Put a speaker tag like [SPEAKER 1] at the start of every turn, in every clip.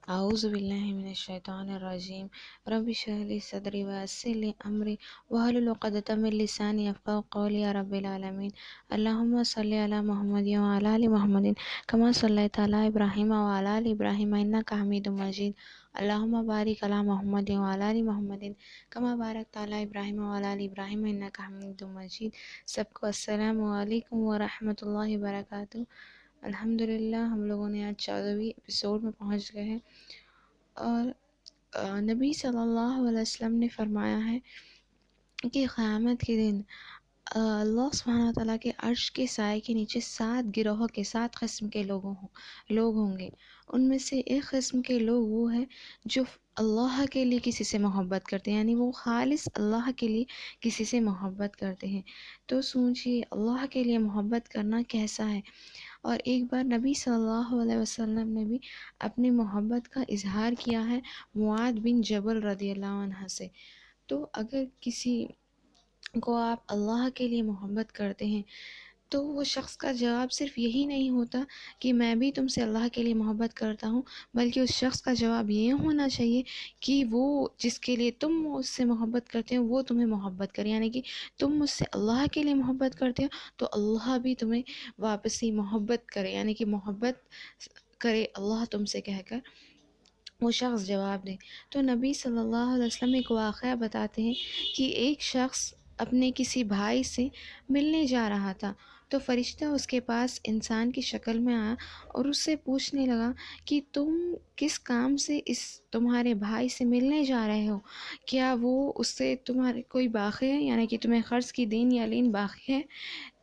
[SPEAKER 1] اعوذ باللہ من الشیطان الرجیم رب اشرح لی صدری ویسر لی امری واحلل عقدۃ من لسانی یفقہوا قولی یا رب العالمین۔ اللہم صلی علی محمد وعلی آل محمد کما صلیت علی ابراہیم وعلی آل ابراہیم انک حمید مجید۔ اللہم بارک علی محمد وعلی آل محمد کما بارکت علی ابراہیم وعلی آل ابراہیم انک حمید مجید۔ سب کو السلام علیکم ورحمۃ اللہ وبرکاتہ۔ الحمدللہ ہم لوگوں نے آج 14ویں ایپیسوڈ میں پہنچ گئے ہیں، اور نبی صلی اللہ علیہ وسلم نے فرمایا ہے کہ قیامت کے دن اللہ سبحانہ وتعالیٰ کے عرش کے سائے کے نیچے 7 گروہوں کے 7 قسم کے لوگ ہوں گے۔ ان میں سے ایک قسم کے لوگ وہ ہے جو اللہ کے لیے کسی سے محبت کرتے ہیں، یعنی وہ خالص اللہ کے لیے کسی سے محبت کرتے ہیں۔ تو سوچئے اللہ کے لیے محبت کرنا کیسا ہے۔ اور ایک بار نبی صلی اللہ علیہ وسلم نے بھی اپنی محبت کا اظہار کیا ہے معاذ بن جبل رضی اللہ عنہ سے۔ تو اگر کسی کو آپ اللہ کے لیے محبت کرتے ہیں تو وہ شخص کا جواب صرف یہی نہیں ہوتا کہ میں بھی تم سے اللہ کے لیے محبت کرتا ہوں، بلکہ اس شخص کا جواب یہ ہونا چاہیے کہ وہ جس کے لیے تم اس سے محبت کرتے ہو وہ تمہیں محبت کرے، یعنی کہ تم مجھ سے اللہ کے لیے محبت کرتے ہو تو اللہ بھی تمہیں واپسی محبت کرے، یعنی کہ محبت کرے اللہ تم سے کہہ کر وہ شخص جواب دے۔ تو نبی صلی اللہ علیہ وسلم ایک واقعہ بتاتے ہیں کہ ایک شخص اپنے کسی بھائی سے ملنے جا رہا تھا، تو فرشتہ اس کے پاس انسان کی شکل میں آیا اور اس سے پوچھنے لگا کہ تم کس کام سے اس تمہارے بھائی سے ملنے جا رہے ہو؟ کیا وہ اس سے تمہارے کوئی باقی ہے، یعنی کہ تمہیں قرض کی دین یا لین باقی ہے؟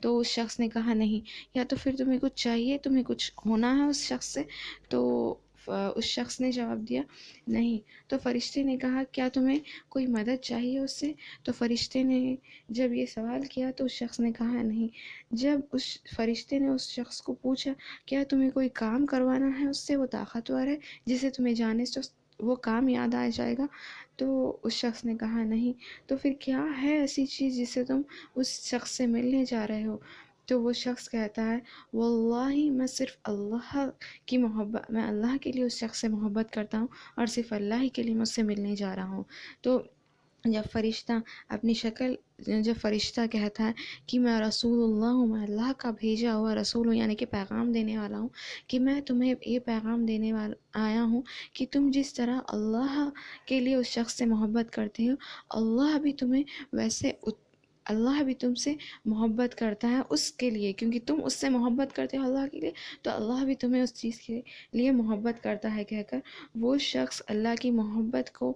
[SPEAKER 1] تو اس شخص نے کہا نہیں۔ یا تو پھر تمہیں کچھ چاہیے، تمہیں کچھ ہونا ہے اس شخص سے؟ تو اس شخص نے جواب دیا نہیں۔ تو فرشتے نے کہا کیا تمہیں کوئی مدد چاہیے اس سے؟ تو فرشتے نے جب یہ سوال کیا تو اس شخص نے کہا نہیں۔ جب اس فرشتے نے اس شخص کو پوچھا کیا تمہیں کوئی کام کروانا ہے اس سے، وہ طاقتور ہے جسے تمہیں جانے سے وہ کام یاد آ جائے گا؟ تو اس شخص نے کہا نہیں۔ تو پھر کیا ہے ایسی چیز جس سے تم اس شخص سے ملنے جا رہے ہو؟ تو وہ شخص کہتا ہے واللہ میں صرف اللہ کی محبت، میں اللہ کے لیے اس شخص سے محبت کرتا ہوں اور صرف اللہ ہی کے لیے میں اس سے ملنے جا رہا ہوں۔ تو جب فرشتہ کہتا ہے کہ میں رسول اللہ ہوں، میں اللہ کا بھیجا ہوا رسول ہوں، یعنی کہ پیغام دینے والا ہوں، کہ میں تمہیں یہ پیغام دینے والا آیا ہوں کہ تم جس طرح اللہ کے لیے اس شخص سے محبت کرتے ہو، اللہ بھی تم سے محبت کرتا ہے اس کے لیے، کیونکہ تم اس سے محبت کرتے ہو اللہ کے لیے تو اللہ بھی تمہیں اس چیز کے لیے محبت کرتا ہے کہہ کر وہ شخص اللہ کی محبت کو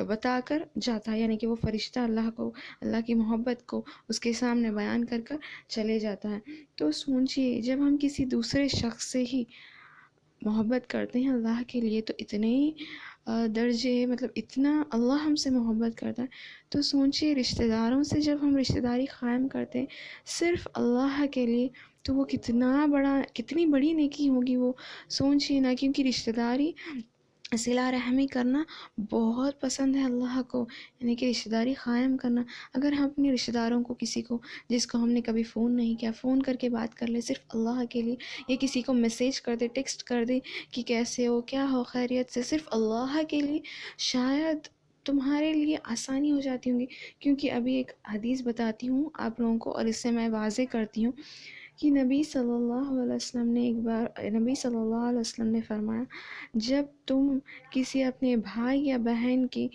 [SPEAKER 1] بتا کر جاتا ہے، یعنی کہ وہ فرشتہ اللہ کی محبت کو اس کے سامنے بیان کر کر چلے جاتا ہے۔ تو سوچئے جب ہم کسی دوسرے شخص سے ہی محبت کرتے ہیں اللہ کے لیے تو اتنے درجے، مطلب اتنا اللہ ہم سے محبت کرتا ہے، تو سوچئے رشتہ داروں سے جب ہم رشتہ داری قائم کرتے ہیں صرف اللہ کے لیے تو وہ کتنی بڑی نیکی ہوگی وہ سوچئے نا، کیونکہ رشتہ داری صلہ رحمی کرنا بہت پسند ہے اللہ کو، یعنی کہ رشتہ داری قائم کرنا۔ اگر ہم اپنے رشتہ داروں کو، کسی کو جس کو ہم نے کبھی فون نہیں کیا، فون کر کے بات کر لے صرف اللہ کے لیے، یا کسی کو میسیج کر دے، ٹیکسٹ کر دے کہ کیسے ہو، کیا ہو، خیریت سے، صرف اللہ کے لیے، شاید تمہارے لیے آسانی ہو جاتی ہوں گی۔ کیونکہ ابھی ایک حدیث بتاتی ہوں آپ لوگوں کو، اور اس سے میں واضح کرتی ہوں کہ نبی صلی اللہ علیہ وسلم نے فرمایا جب تم کسی اپنے بھائی یا بہن کی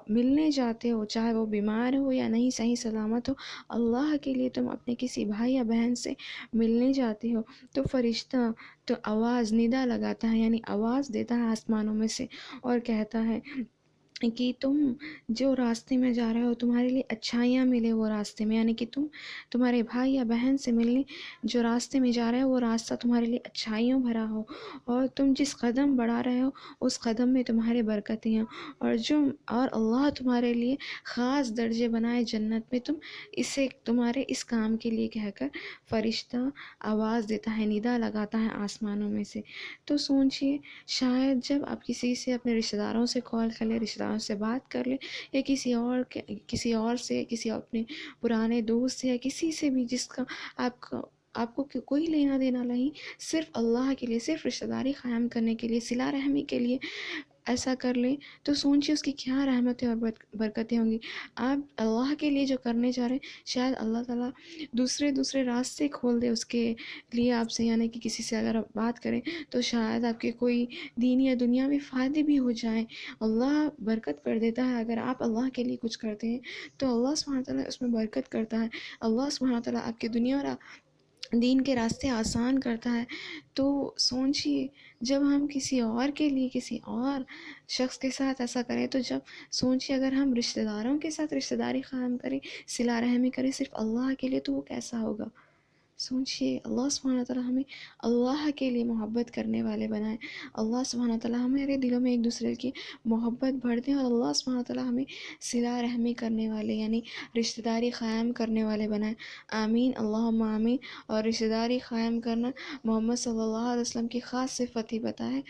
[SPEAKER 1] ملنے جاتے ہو، چاہے وہ بیمار ہو یا نہیں صحیح سلامت ہو، اللہ کے لیے تم اپنے کسی بھائی یا بہن سے ملنے جاتے ہو تو فرشتہ تو آواز ندا لگاتا ہے، یعنی آواز دیتا ہے آسمانوں میں سے اور کہتا ہے کہ تم جو راستے میں جا رہے ہو تمہارے لیے اچھائیاں ملے وہ راستے میں، یعنی کہ تمہارے بھائی یا بہن سے ملنے جو راستے میں جا رہے ہو وہ راستہ تمہارے لیے اچھائیوں بھرا ہو، اور تم جس قدم بڑھا رہے ہو اس قدم میں تمہارے برکتیں ہیں، اور اللہ تمہارے لیے خاص درجے بنائے جنت میں، تمہارے اس کام کے لیے کہہ کر فرشتہ آواز دیتا ہے، ندا لگاتا ہے آسمانوں میں سے۔ تو سوچئے شاید جب آپ کسی سے اپنے رشتہ داروں سے کال کر لیں، رشتہ داروں سے بات کر لیں، یا کسی اور سے، کسی اپنے پرانے دوست سے، یا کسی سے بھی جس کا آپ کا
[SPEAKER 2] آپ کو کوئی لینا دینا نہیں، صرف اللہ کے لیے، صرف رشتہ داری قائم کرنے کے لیے، صلہ رحمی کے لیے ایسا کر لیں تو سوچیے اس کی کیا رحمتیں اور برکتیں ہوں گی۔ آپ اللہ کے لیے جو کرنے جا رہے ہیں، شاید اللہ تعالیٰ دوسرے راستے کھول دے اس کے لیے آپ سے، یعنی کہ کسی سے اگر آپ بات کریں تو شاید آپ کے کوئی دینی یا دنیاوی فائدے بھی ہو جائیں۔ اللہ برکت کر دیتا ہے، اگر آپ اللہ کے لیے کچھ کرتے ہیں تو اللہ سبحانہ تعالیٰ اس میں برکت کرتا ہے، اللہ سبحانہ تعالیٰ آپ کے دنیا اور دین کے راستے آسان کرتا ہے۔ تو سوچیے، جب ہم کسی اور کے لیے، کسی اور شخص کے ساتھ ایسا کریں، تو جب سوچیے اگر ہم رشتہ داروں کے ساتھ رشتہ داری قائم کریں، صلہ رحمی کریں صرف اللہ کے لیے، تو وہ کیسا ہوگا۔ سوچیے، اللہ سبحانہ تعالیٰ ہمیں اللہ کے لیے محبت کرنے والے بنائے، اللہ سبحانہ تعالیٰ ہمارے دلوں میں ایک دوسرے کی محبت بھر دیں، اور اللہ سبحانہ تعالیٰ ہمیں صلہ رحمی کرنے والے، یعنی رشتہ داری قائم کرنے والے بنائے۔ آمین، اللہم آمین۔ اور رشتہ داری قائم کرنا محمد صلی اللہ علیہ وسلم کی خاص صفت ہی بتائے۔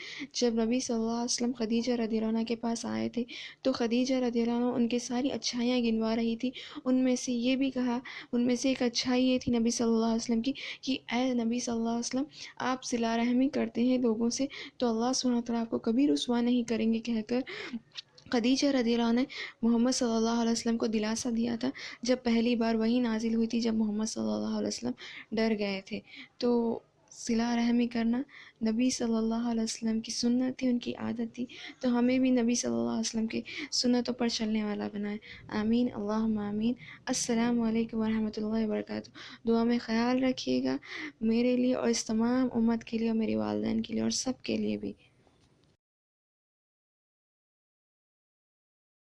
[SPEAKER 2] جب نبی صلی اللہ علیہ وسلم خدیجہ رضی اللہ عنہ کے پاس آئے تھے تو خدیجہ رضی اللہ عنہ ان کی ساری اچھائیاں گنوا رہی تھی، ان میں سے یہ بھی کہا، ان میں سے ایک اچھائی یہ تھی نبی صلی اللہ علیہ وسلم کی کہ اے نبی صلی اللہ علیہ وسلم، آپ صلہ رحمی کرتے ہیں لوگوں سے تو اللہ سبحانہ تعالیٰ آپ کو کبھی رسوا نہیں کریں گے، کہہ کر خدیجہ رضی اللہ عنہ نے محمد صلی اللہ علیہ وسلم کو دلاسا دیا تھا، جب پہلی بار وحی نازل ہوئی تھی، جب محمد صلی اللہ علیہ وسلم ڈر گئے تھے۔ تو صلہ رحمی کرنا نبی صلی اللہ علیہ وسلم کی سنت تھی، ان کی عادت تھی، تو ہمیں بھی نبی صلی اللہ علیہ وسلم کی سنتوں پر چلنے والا بنائے۔ آمین، اللہم آمین۔ السلام علیکم ورحمۃ اللہ وبرکاتہ۔ دعا میں خیال رکھیے گا میرے لیے اور اس تمام امت کے لیے، اور میرے والدین کے لیے اور سب کے لیے بھی۔